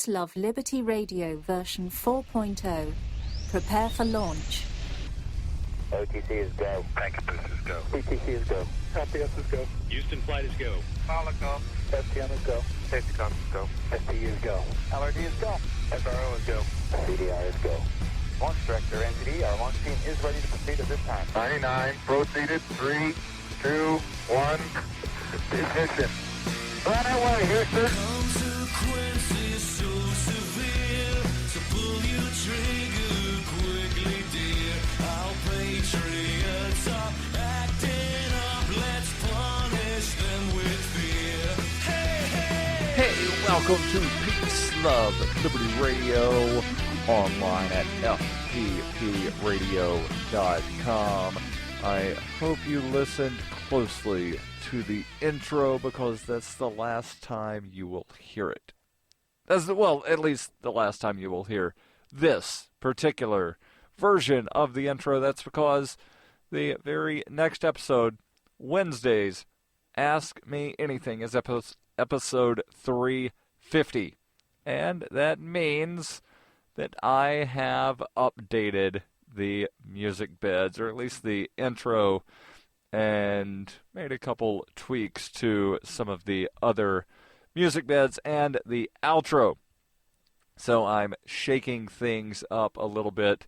Peace, Love, Liberty Radio version 4.0. Prepare for launch. OTC is go. Packetbus is go. PTC is go. LPS is go. Houston flight is go. Pilot go. STM is go. Safety com is go. STU is go. LRD is go. SRO is go. CDR is go. Launch Director, NTD, our launch team is ready to proceed at this time. 99, proceeded, 3, 2, 1, ignition. Right away, Houston. Consequences so severe, so pull your trigger quickly, dear. Our patriots are acting up, let's punish them with fear. Hey, hey! Hey, welcome to Peace, Love, Liberty Radio, online at fppradio.com. I hope you listened closely to the intro because that's the last time you will hear it. Well, at least the last time you will hear this particular version of the intro. That's because the very next episode, Wednesdays, Ask Me Anything, is episode 350. And that means that I have updated the music beds, or at least the intro, and made a couple tweaks to some of the other music beds and the outro. So I'm shaking things up a little bit,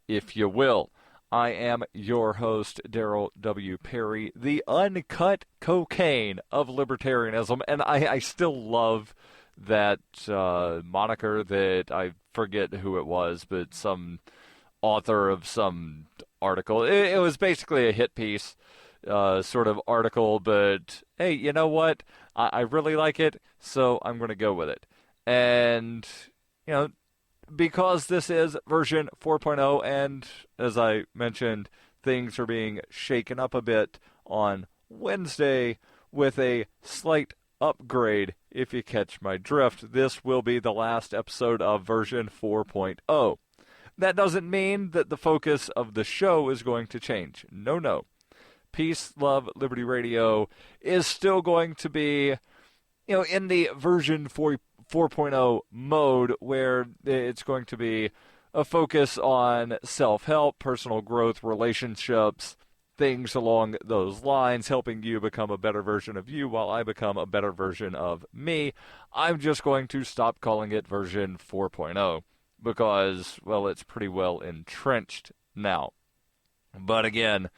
if you will. I am your host, Darryl W. Perry, the uncut cocaine of libertarianism, and I still love that moniker that I forget who it was, but some author of some article. It was basically a hit piece sort of article, but hey, you know what? I really like it, so I'm going to go with it. And, you know, because this is version 4.0, and as I mentioned, things are being shaken up a bit on Wednesday with a slight upgrade, if you catch my drift. This will be the last episode of version 4.0. That doesn't mean that the focus of the show is going to change. No. Peace, Love, Liberty Radio is still going to be, in the version 4.0 mode, where it's going to be a focus on self-help, personal growth, relationships, things along those lines, helping you become a better version of you while I become a better version of me. I'm just going to stop calling it version 4.0 because, well, it's pretty well entrenched now. But again,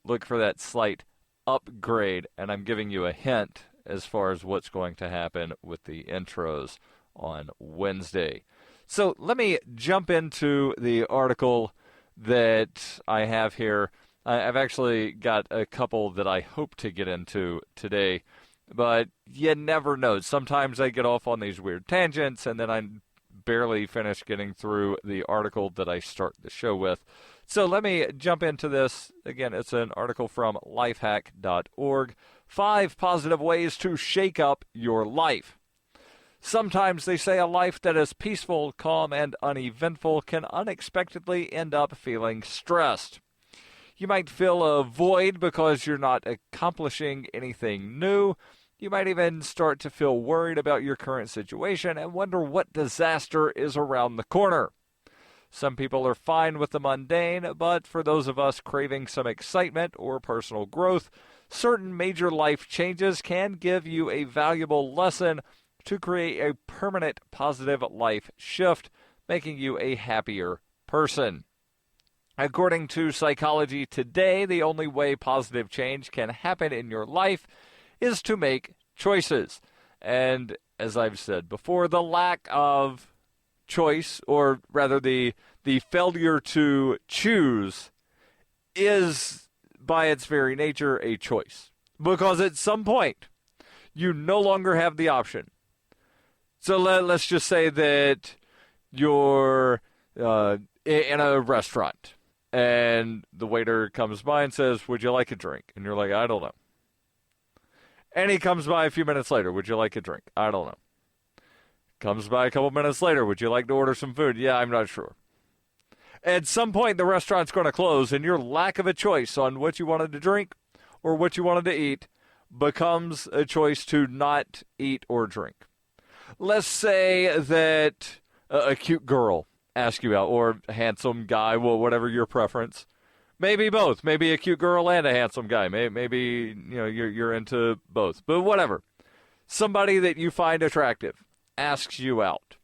look for that slight upgrade, and I'm giving you a hint as far as what's going to happen with the intros on Wednesday. So let me jump into the article that I have here. I've actually got a couple that I hope to get into today, but you never know. Sometimes I get off on these weird tangents, and then I barely finish getting through the article that I start the show with. So let me jump into this. Again, it's an article from lifehack.org. 5 positive ways to shake up your life. Sometimes they say a life that is peaceful, calm, and uneventful can unexpectedly end up feeling stressed. You might feel a void because you're not accomplishing anything new. You might even start to feel worried about your current situation and wonder what disaster is around the corner. Some people are fine with the mundane, but for those of us craving some excitement or personal growth, certain major life changes can give you a valuable lesson to create a permanent positive life shift, making you a happier person. According to Psychology Today, the only way positive change can happen in your life is to make choices. And as I've said before, the lack of choice, or rather the failure to choose, is by its very nature a choice. Because at some point, you no longer have the option. So let's just say that you're in a restaurant, and the waiter comes by and says, "Would you like a drink?" And you're like, "I don't know." And he comes by a few minutes later, "Would you like a drink?" "I don't know." Comes by a couple minutes later, "Would you like to order some food?" "Yeah, I'm not sure." At some point, the restaurant's going to close, and your lack of a choice on what you wanted to drink or what you wanted to eat becomes a choice to not eat or drink. let's say that a cute girl asks you out, or a handsome guy, well, whatever your preference. Maybe both. Maybe a cute girl and a handsome guy. Maybe you're into both. But whatever. Somebody that you find attractive asks you out.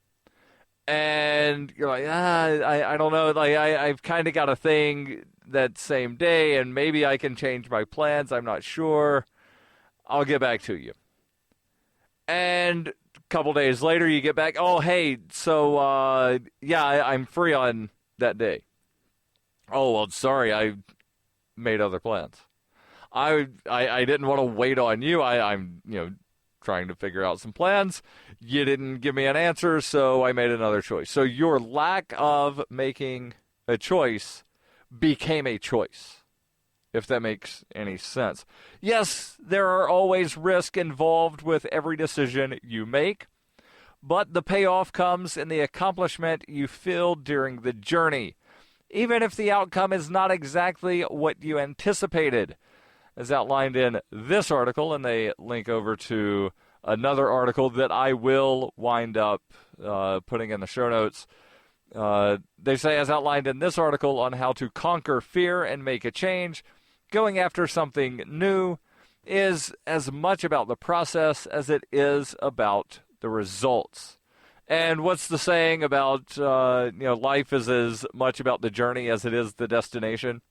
And you're like, I don't know. Like I've kind of got a thing that same day, and maybe I can change my plans. I'm not sure. I'll get back to you. And a couple days later, you get back. Oh, hey, so I'm free on that day. Oh, well, sorry, I made other plans. I didn't want to wait on you. I'm trying to figure out some plans. You didn't give me an answer, so I made another choice. So your lack of making a choice became a choice, if that makes any sense. Yes, there are always risks involved with every decision you make, but the payoff comes in the accomplishment you feel during the journey, even if the outcome is not exactly what you anticipated. As outlined in this article, and they link over to another article that I will wind up putting in the show notes. They say, as outlined in this article on how to conquer fear and make a change, going after something new is as much about the process as it is about the results. And what's the saying about, life is as much about the journey as it is the destination?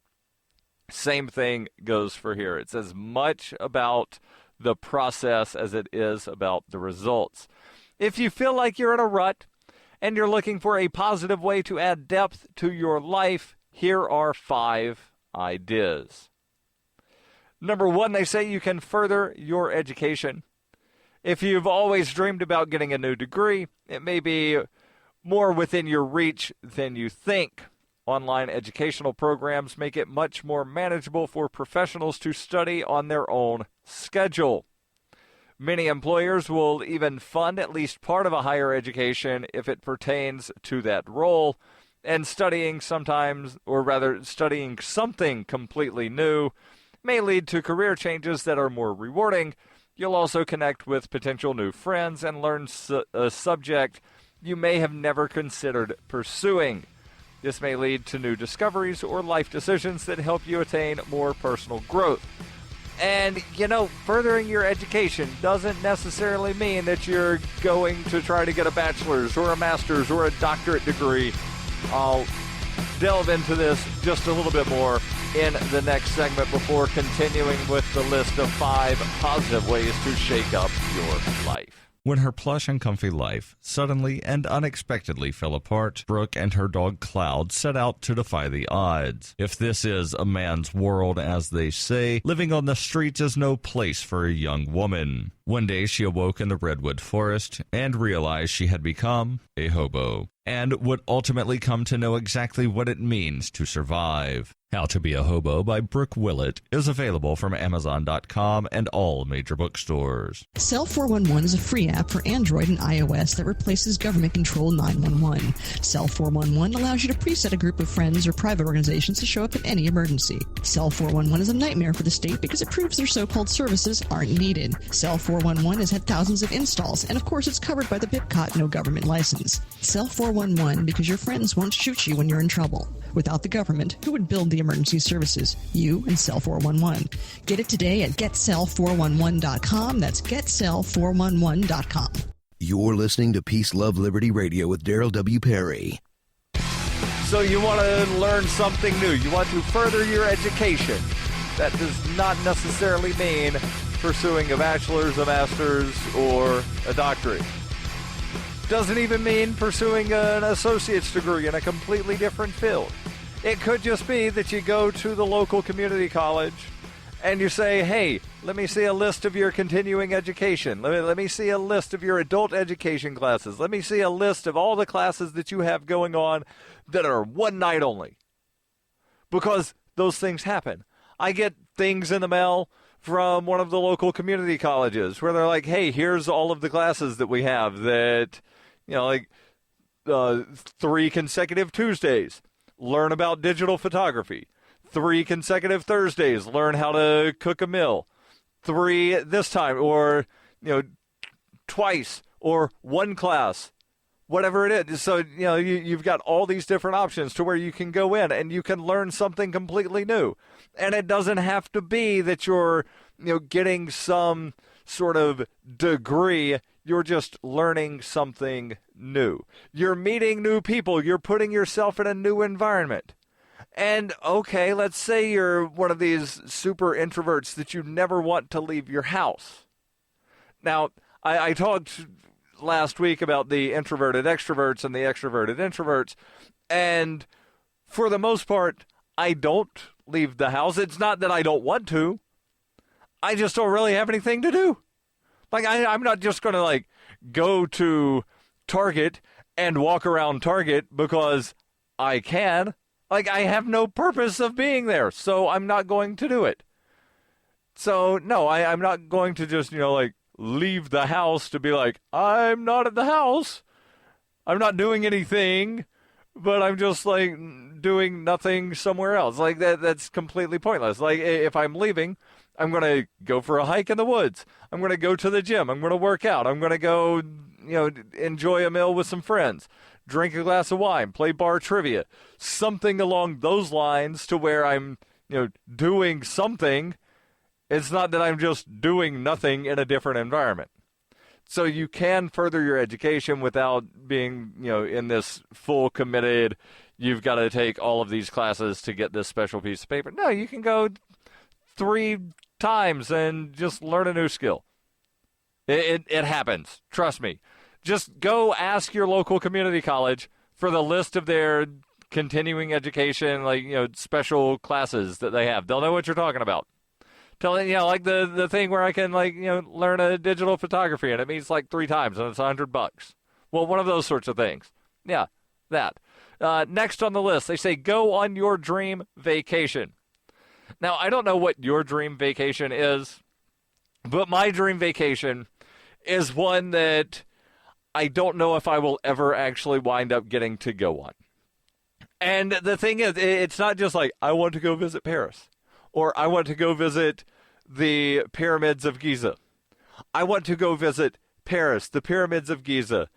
Same thing goes for here. It's as much about the process as it is about the results. If you feel like you're in a rut and you're looking for a positive way to add depth to your life, here are 5 ideas. Number 1, they say you can further your education. If you've always dreamed about getting a new degree, it may be more within your reach than you think. Online educational programs make it much more manageable for professionals to study on their own schedule. Many employers will even fund at least part of a higher education if it pertains to that role, and studying something completely new may lead to career changes that are more rewarding. You'll also connect with potential new friends and learn a subject you may have never considered pursuing. This may lead to new discoveries or life decisions that help you attain more personal growth. And, furthering your education doesn't necessarily mean that you're going to try to get a bachelor's or a master's or a doctorate degree. I'll delve into this just a little bit more in the next segment before continuing with the list of 5 positive ways to shake up your life. When her plush and comfy life suddenly and unexpectedly fell apart, Brooke and her dog Cloud set out to defy the odds. If this is a man's world, as they say, living on the streets is no place for a young woman. One day she awoke in the redwood forest and realized she had become a hobo, and would ultimately come to know exactly what it means to survive. How to Be a Hobo by Brooke Willett is available from Amazon.com and all major bookstores. Cell 411 is a free app for Android and iOS that replaces government-controlled 911. Cell 411 allows you to preset a group of friends or private organizations to show up in any emergency. Cell 411 is a nightmare for the state because it proves their so-called services aren't needed. Cell 411 has had thousands of installs, and of course it's covered by the BIPCOT no government license. Cell 411 because your friends won't shoot you when you're in trouble. Without the government, who would build the emergency services? You and Cell 411. Get it today at getcell411.com. That's getcell411.com. You're listening to Peace, Love, Liberty Radio with Darryl W. Perry. So you want to learn something new. You want to further your education. That does not necessarily mean pursuing a bachelor's, a master's, or a doctorate. Doesn't even mean pursuing an associate's degree in a completely different field. It could just be that you go to the local community college and you say, hey, let me see a list of your continuing education. Let me see a list of your adult education classes. Let me see a list of all the classes that you have going on that are one night only. Because those things happen. I get things in the mail from one of the local community colleges where they're like, hey, here's all of the classes that we have that, 3 consecutive Tuesdays, learn about digital photography. 3 consecutive Thursdays, learn how to cook a meal. 3 this time, or, twice or one class, whatever it is. So, you've got all these different options to where you can go in and you can learn something completely new. And it doesn't have to be that you're, getting some sort of degree. You're just learning something new. You're meeting new people. You're putting yourself in a new environment. And, okay, let's say you're one of these super introverts that you never want to leave your house. Now, I talked last week about the introverted extroverts and the extroverted introverts, and for the most part, I don't leave the house. It's not that I don't want to. I just don't really have anything to do. Like, I'm not just going to, go to Target and walk around Target because I can. I have no purpose of being there, so I'm not going to do it. So, no, I'm not going to just, leave the house to be like, I'm not at the house. I'm not doing anything, but I'm just, doing nothing somewhere else. That's completely pointless. If I'm leaving, I'm going to go for a hike in the woods. I'm going to go to the gym. I'm going to work out. I'm going to go, enjoy a meal with some friends, drink a glass of wine, play bar trivia, something along those lines to where I'm, doing something. It's not that I'm just doing nothing in a different environment. So you can further your education without being, in this full committed, you've got to take all of these classes to get this special piece of paper. No, you can go 3 times and just learn a new skill. It happens. Trust me. Just go ask your local community college for the list of their continuing education, special classes that they have. They'll know what you're talking about. Tell them, the thing where I can, learn a digital photography, and it means 3 times, and it's $100. Well, one of those sorts of things. Yeah, that. Next on the list, they say go on your dream vacation. Now, I don't know what your dream vacation is, but my dream vacation is one that I don't know if I will ever actually wind up getting to go on. And the thing is, it's not just I want to go visit Paris, or I want to go visit the pyramids of Giza. I want to go visit Paris, the pyramids of Giza,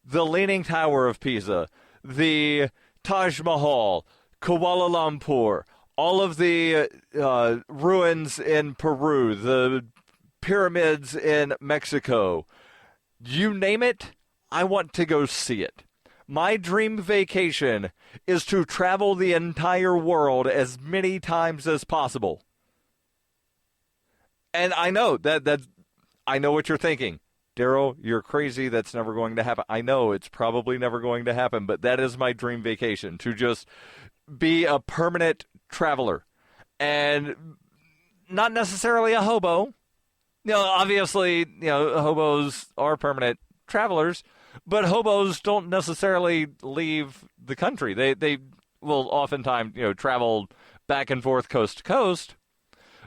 the Leaning Tower of Pisa, the Taj Mahal, Kuala Lumpur, all of the ruins in Peru, the pyramids in Mexico. You name it, I want to go see it. My dream vacation is to travel the entire world as many times as possible. And I know I know what you're thinking. Darryl, you're crazy. That's never going to happen. I know it's probably never going to happen, but that is my dream vacation, to just be a permanent traveler and not necessarily a hobo. Obviously, hobos are permanent travelers, but hobos don't necessarily leave the country. They will oftentimes, travel back and forth coast to coast,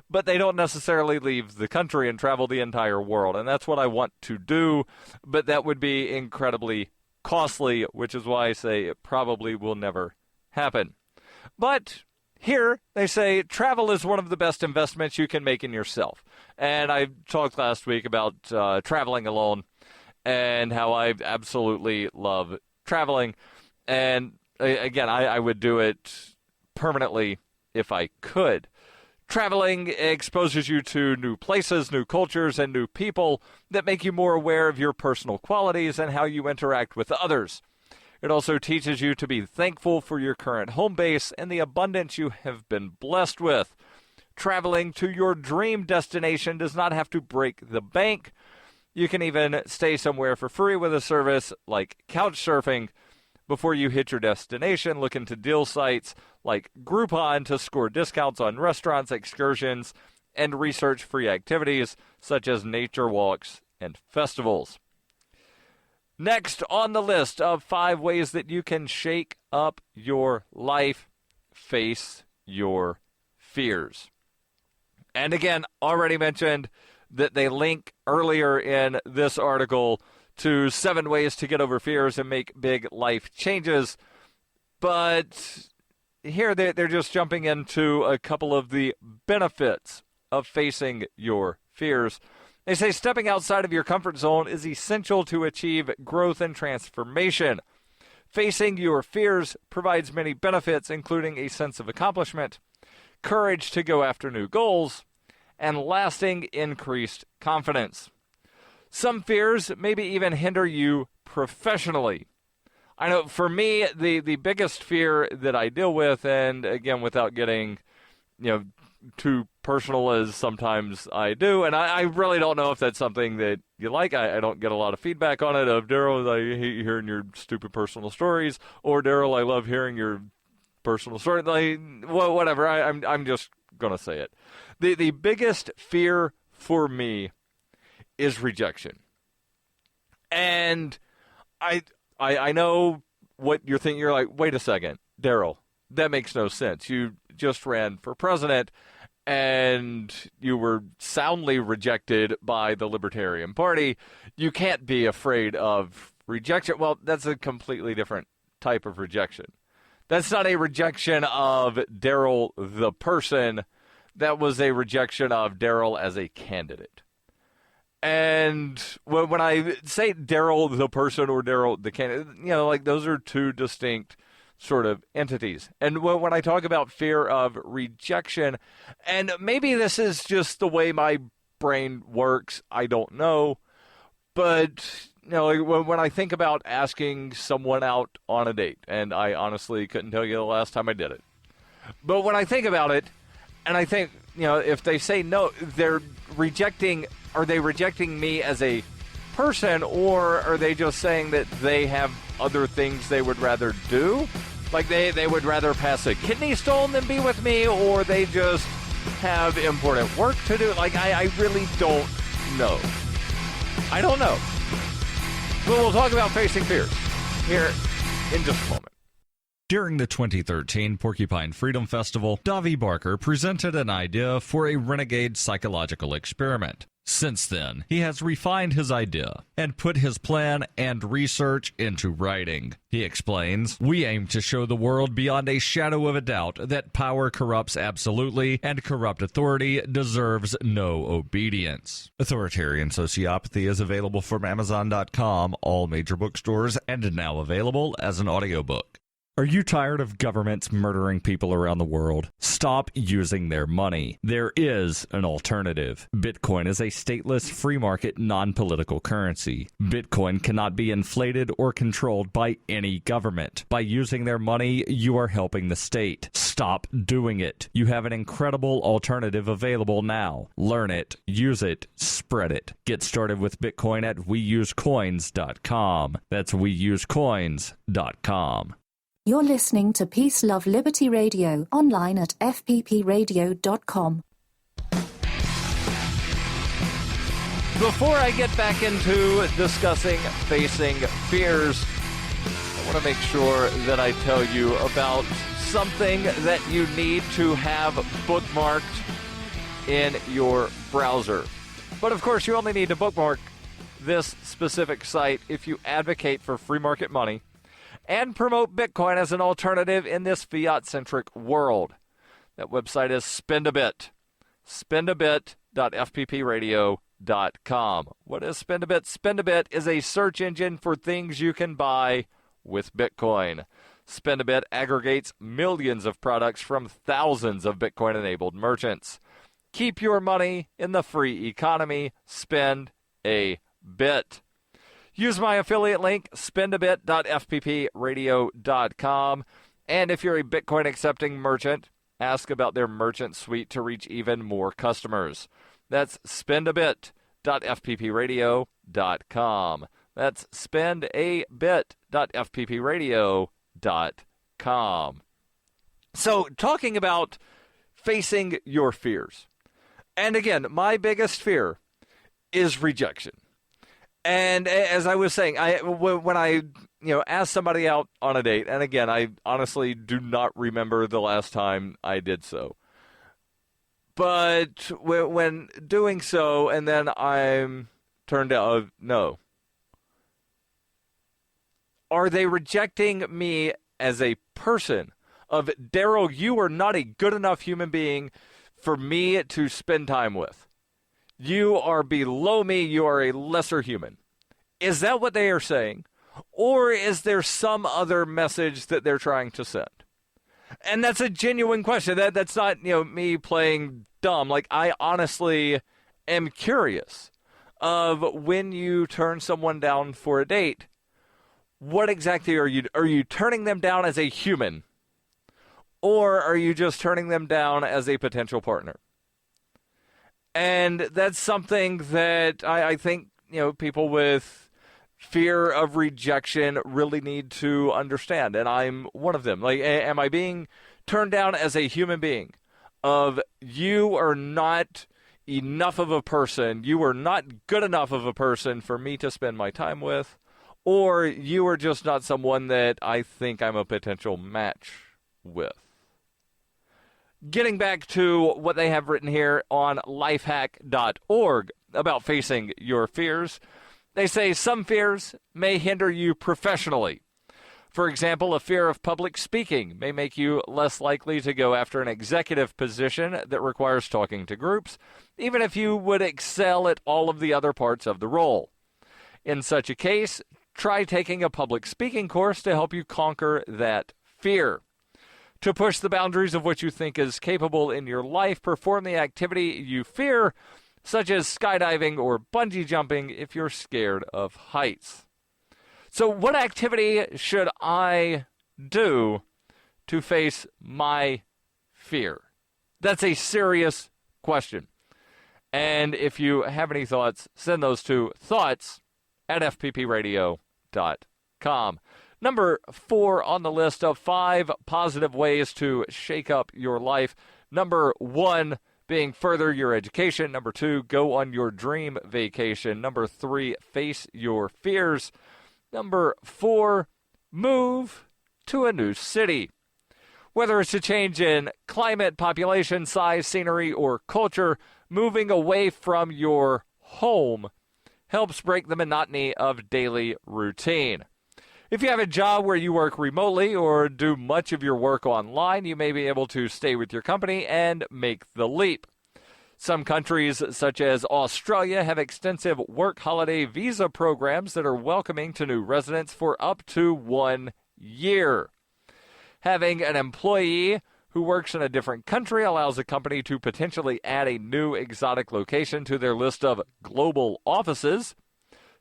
but they don't necessarily leave the country and travel the entire world. And that's what I want to do, but that would be incredibly costly, which is why I say it probably will never happen. But here they say travel is one of the best investments you can make in yourself. And I talked last week about traveling alone and how I absolutely love traveling. And again, I would do it permanently if I could. Traveling exposes you to new places, new cultures, and new people that make you more aware of your personal qualities and how you interact with others. It also teaches you to be thankful for your current home base and the abundance you have been blessed with. Traveling to your dream destination does not have to break the bank. You can even stay somewhere for free with a service like couch surfing. Before you hit your destination, look into deal sites like Groupon to score discounts on restaurants, excursions, and research free activities such as nature walks and festivals. Next on the list of 5 ways that you can shake up your life, face your fears. And again, already mentioned that they link earlier in this article to 7 ways to get over fears and make big life changes. But here they're just jumping into a couple of the benefits of facing your fears. They say stepping outside of your comfort zone is essential to achieve growth and transformation. Facing your fears provides many benefits, including a sense of accomplishment, courage to go after new goals, and lasting increased confidence. Some fears maybe even hinder you professionally. I know for me, the biggest fear that I deal with, and again, without getting, too personal as sometimes I do, and I really don't know if that's something that you like. I don't get a lot of feedback on it of, Darryl, I hate hearing your stupid personal stories, or Darryl, I love hearing your personal story. Whatever, I'm just going to say it. The biggest fear for me is rejection. And I know what you're thinking. You're like, wait a second, Darryl, that makes no sense. You just ran for president, and you were soundly rejected by the Libertarian Party. You can't be afraid of rejection. Well, that's a completely different type of rejection. That's not a rejection of Darryl the person. That was a rejection of Darryl as a candidate. And when I say Darryl the person or Darryl the candidate, those are two distinct sort of entities. And when I talk about fear of rejection, and maybe this is just the way my brain works, I don't know, but when I think about asking someone out on a date, and I honestly couldn't tell you the last time I did it, but when I think about it, and I think, if they say no, they're rejecting. Are they rejecting me as a person, or are they just saying that they have other things they would rather do? Like they would rather pass a kidney stone than be with me, or they just have important work to do? I really don't know. I don't know. But we'll talk about facing fears here in just a moment. During the 2013 Porcupine Freedom Festival, Davi Barker presented an idea for a renegade psychological experiment. Since then, he has refined his idea and put his plan and research into writing. He explains, "We aim to show the world beyond a shadow of a doubt that power corrupts absolutely and corrupt authority deserves no obedience." Authoritarian Sociopathy is available from Amazon.com, all major bookstores, and now available as an audiobook. Are you tired of governments murdering people around the world? Stop using their money. There is an alternative. Bitcoin is a stateless, free market, non-political currency. Bitcoin cannot be inflated or controlled by any government. By using their money, you are helping the state. Stop doing it. You have an incredible alternative available now. Learn it, use it, spread it. Get started with Bitcoin at weusecoins.com. That's weusecoins.com. You're listening to Peace, Love, Liberty Radio, online at fppradio.com. Before I get back into discussing facing fears, I want to make sure that I tell you about something that you need to have bookmarked in your browser. But of course, you only need to bookmark this specific site if you advocate for free market money and promote Bitcoin as an alternative in this fiat-centric world. That website is Spendabit. Spendabit.fppradio.com. What is Spendabit? Spendabit is a search engine for things you can buy with Bitcoin. Spendabit aggregates millions of products from thousands of Bitcoin-enabled merchants. Keep your money in the free economy. Spend a bit. Use my affiliate link, spendabit.fppradio.com. And if you're a Bitcoin-accepting merchant, ask about their merchant suite to reach even more customers. That's spendabit.fppradio.com. That's spendabit.fppradio.com. So, talking about facing your fears. And again, my biggest fear is rejection. And as I was saying, when I ask somebody out on a date, and again, I honestly do not remember the last time I did so. But when doing so, and then I'm turned out, no. Are they rejecting me as a person? Of, Darryl, you are not a good enough human being for me to spend time with. You are below me. You are a lesser human. Is that what they are saying? Or is there some other message that they're trying to send? And that's a genuine question. That's not, me playing dumb. Like, I honestly am curious of when you turn someone down for a date, what exactly are you turning them down as a human? Or are you just turning them down as a potential partner? And that's something that I think, people with fear of rejection really need to understand. And I'm one of them. Like, am I being turned down as a human being? Of you are not enough of a person. You are not good enough of a person for me to spend my time with. Or you are just not someone that I think I'm a potential match with. Getting back to what they have written here on lifehack.org about facing your fears, they say some fears may hinder you professionally. For example, a fear of public speaking may make you less likely to go after an executive position that requires talking to groups, even if you would excel at all of the other parts of the role. In such a case, try taking a public speaking course to help you conquer that fear. To push the boundaries of what you think is capable in your life, perform the activity you fear, such as skydiving or bungee jumping if you're scared of heights. So what activity should I do to face my fear? That's a serious question. And if you have any thoughts, send those to thoughts@fppradio.com. Number 4 on the list of 5 positive ways to shake up your life. Number 1 being further your education. Number 2, go on your dream vacation. Number 3, face your fears. Number 4, move to a new city. Whether it's a change in climate, population, size, scenery, or culture, moving away from your home helps break the monotony of daily routine. If you have a job where you work remotely or do much of your work online, you may be able to stay with your company and make the leap. Some countries, such as Australia, have extensive work holiday visa programs that are welcoming to new residents for up to 1 year. Having an employee who works in a different country allows a company to potentially add a new exotic location to their list of global offices.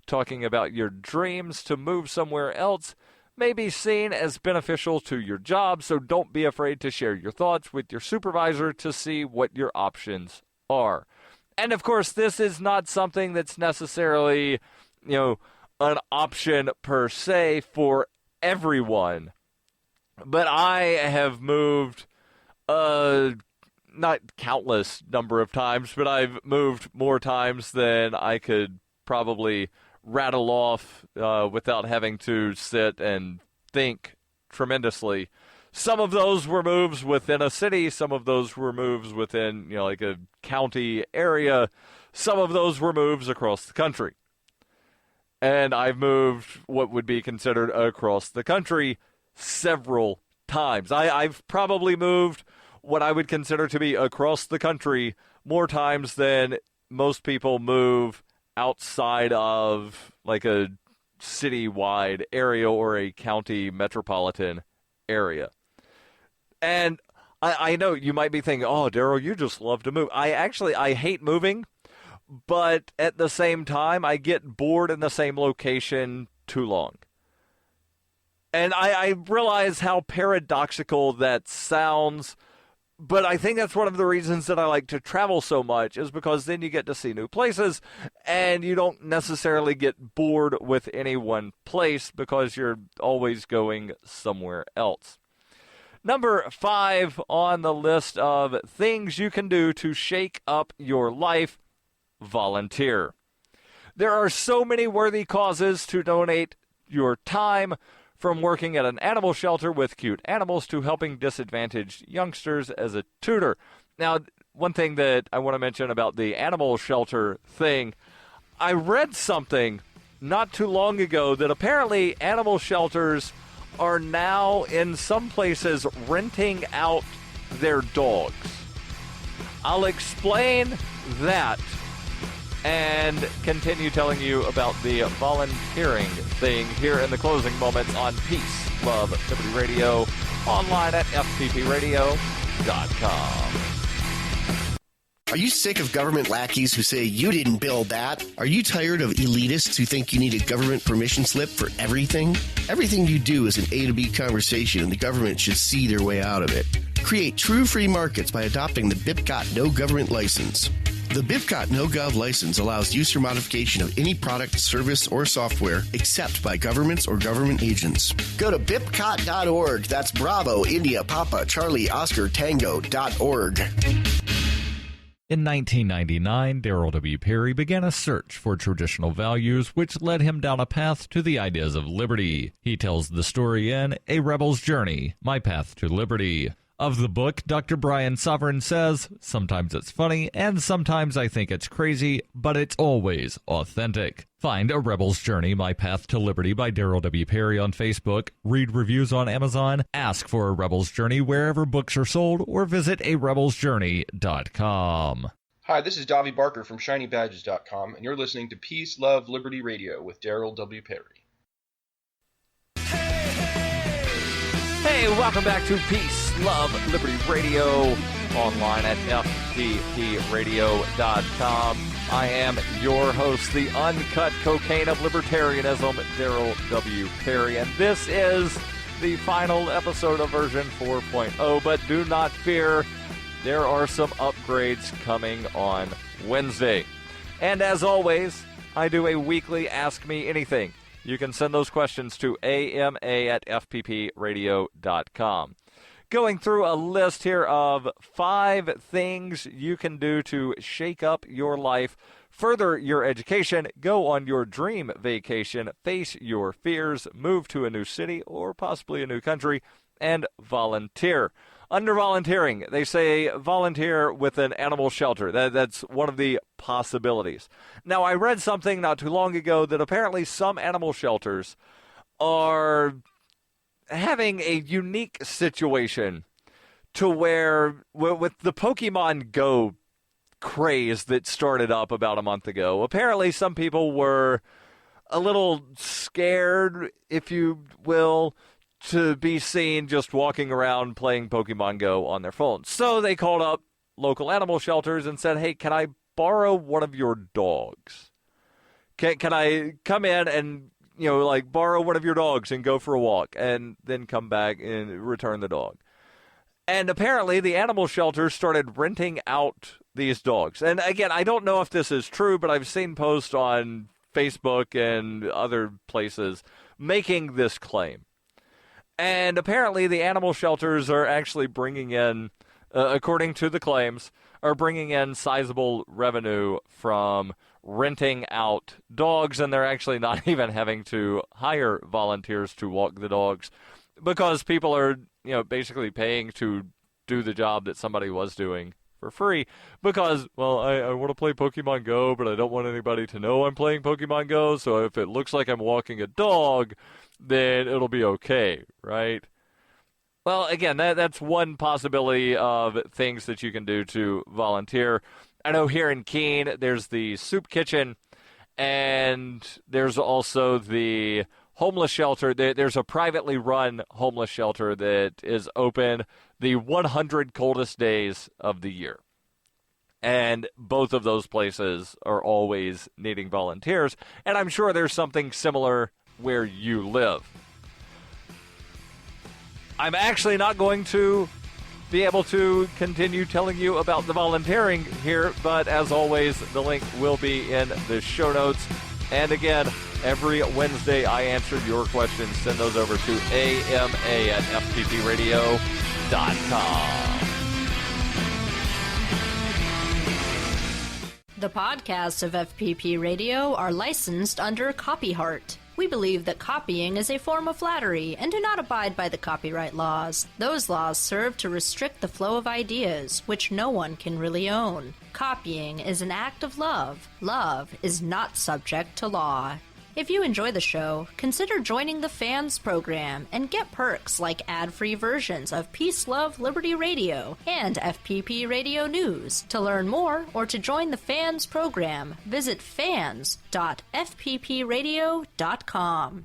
Talking about your dreams to move somewhere else may be seen as beneficial to your job, so don't be afraid to share your thoughts with your supervisor to see what your options are. And of course, this is not something that's necessarily, an option per se for everyone. But I have moved not countless number of times, but I've moved more times than I could probably rattle off without having to sit and think tremendously. Some of those were moves within a city. Some of those were moves within, like a county area. Some of those were moves across the country. And I've moved what would be considered across the country several times. I've probably moved what I would consider to be across the country more times than most people move outside of like a city-wide area or a county metropolitan area. And I know you might be thinking, oh, Darryl, you just love to move. I hate moving, but at the same time, I get bored in the same location too long. And I realize how paradoxical that sounds, but I think that's one of the reasons that I like to travel so much, is because then you get to see new places and you don't necessarily get bored with any one place because you're always going somewhere else. Number 5 on the list of things you can do to shake up your life: volunteer. There are so many worthy causes to donate your time, from working at an animal shelter with cute animals to helping disadvantaged youngsters as a tutor. Now, one thing that I want to mention about the animal shelter thing, I read something not too long ago that apparently animal shelters are now in some places renting out their dogs. I'll explain that and continue telling you about the volunteering thing here in the closing moments on Peace, Love, Liberty Radio, online at fppradio.com. Are you sick of government lackeys who say you didn't build that? Are you tired of elitists who think you need a government permission slip for everything? Everything you do is an A to B conversation, and the government should see their way out of it. Create true free markets by adopting the BIPCOT No Government License. The BIPCOT No Gov license allows use or modification of any product, service, or software except by governments or government agents. Go to BIPCOT.org. That's Bravo, India, Papa, Charlie, Oscar, Tango.org. In 1999, Darryl W. Perry began a search for traditional values, which led him down a path to the ideas of liberty. He tells the story in A Rebel's Journey, My Path to Liberty. Of the book, Dr. Brian Sovereign says, sometimes it's funny, and sometimes I think it's crazy, but it's always authentic. Find A Rebel's Journey, My Path to Liberty by Darryl W. Perry on Facebook, read reviews on Amazon, ask for A Rebel's Journey wherever books are sold, or visit arebelsjourney.com. Hi, this is Davi Barker from ShinyBadges.com, and you're listening to Peace, Love, Liberty Radio with Darryl W. Perry. Hey, welcome back to Peace, Love, Liberty Radio, online at fppradio.com. I am your host, the uncut cocaine of libertarianism, Darryl W. Perry, and this is the final episode of version 4.0, but do not fear, there are some upgrades coming on Wednesday. And as always, I do a weekly Ask Me Anything. You can send those questions to ama@fppradio.com. Going through a list here of 5 things you can do to shake up your life, further your education, go on your dream vacation, face your fears, move to a new city or possibly a new country, and volunteer. Under volunteering, they say volunteer with an animal shelter. That's one of the possibilities. Now, I read something not too long ago that apparently some animal shelters are having a unique situation to where, with the Pokemon Go craze that started up about a month ago, apparently some people were a little scared, if you will, to be seen just walking around playing Pokemon Go on their phones. So they called up local animal shelters and said, hey, can I borrow one of your dogs? Can I come in and, borrow one of your dogs and go for a walk and then come back and return the dog? And apparently the animal shelters started renting out these dogs. And again, I don't know if this is true, but I've seen posts on Facebook and other places making this claim. And apparently the animal shelters are actually bringing in, according to the claims, are bringing in sizable revenue from renting out dogs, and they're actually not even having to hire volunteers to walk the dogs because people are, basically paying to do the job that somebody was doing for free because, I want to play Pokemon Go, but I don't want anybody to know I'm playing Pokemon Go, so if it looks like I'm walking a dog, then it'll be okay, right? Well, again, that's one possibility of things that you can do to volunteer. I know here in Keene, there's the soup kitchen, and there's also the homeless shelter. There's a privately run homeless shelter that is open the 100 coldest days of the year. And both of those places are always needing volunteers, and I'm sure there's something similar where you live. I'm actually not going to be able to continue telling you about the volunteering here, but as always, the link will be in the show notes. And again, every Wednesday I answer your questions. Send those over to ama@fppradio.com. The podcasts of FPP Radio are licensed under Copyheart. We believe that copying is a form of flattery and do not abide by the copyright laws. Those laws serve to restrict the flow of ideas, which no one can really own. Copying is an act of love. Love is not subject to law. If you enjoy the show, consider joining the Fans program and get perks like ad-free versions of Peace, Love, Liberty Radio and FPP Radio News. To learn more or to join the Fans program, visit fans.fppradio.com.